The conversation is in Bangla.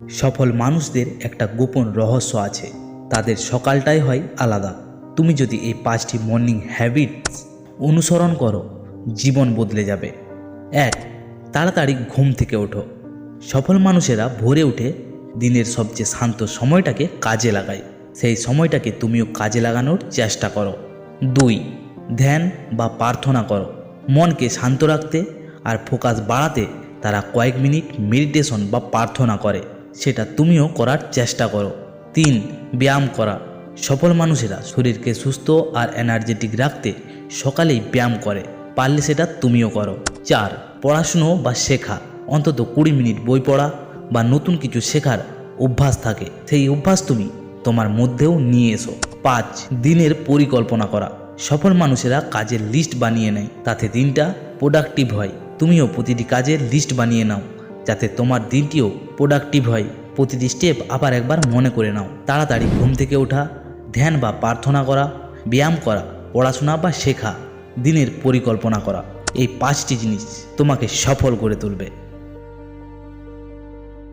সফল মানুষদের একটা গোপন রহস্য আছে, তাদের সকালটাই হয় আলাদা। তুমি যদি এই 5টি মর্নিং হ্যাবিটস অনুসরণ করো, জীবন বদলে যাবে। 1. তাড়াতাড়ি ঘুম থেকে ওঠো। সফল মানুষেরা ভোরে উঠে দিনের সবচেয়ে শান্ত সময়টাকে কাজে লাগায়। সেই সময়টাকে তুমিও কাজে লাগানোর চেষ্টা করো। 2. ধ্যান বা প্রার্থনা করো। মনকে শান্ত রাখতে আর ফোকাস বাড়াতে তারা কয়েক মিনিট মেডিটেশন বা প্রার্থনা করে, সেটা তুমিও করার চেষ্টা করো। 3. ব্যায়াম করা। সফল মানুষেরা শরীরকে সুস্থ আর এনার্জেটিক রাখতে সকালেই ব্যায়াম করে, পারলে সেটা তুমিও করো। 4. পড়াশুনো বা শেখা। অন্তত 20 মিনিট বই পড়া বা নতুন কিছু শেখার অভ্যাস থাকে, সেই অভ্যাস তুমি তোমার মধ্যেও নিয়ে এসো। 5. দিনের পরিকল্পনা করা। সফল মানুষেরা কাজের লিস্ট বানিয়ে নেয়, তাতে দিনটা প্রোডাক্টিভ হয়। তুমিও প্রতিটি কাজের লিস্ট বানিয়ে নাও, যাতে তোমার দিনটিও প্রোডাক্টিভ হয়। প্রতিটি স্টেপ আবার একবার মনে করে নাও। তাড়াতাড়ি ঘুম থেকে ওঠা, ধ্যান বা প্রার্থনা করা, ব্যায়াম করা, পড়াশোনা বা শেখা, দিনের পরিকল্পনা করা, এই 5টি জিনিস তোমাকে সফল করে তুলবে।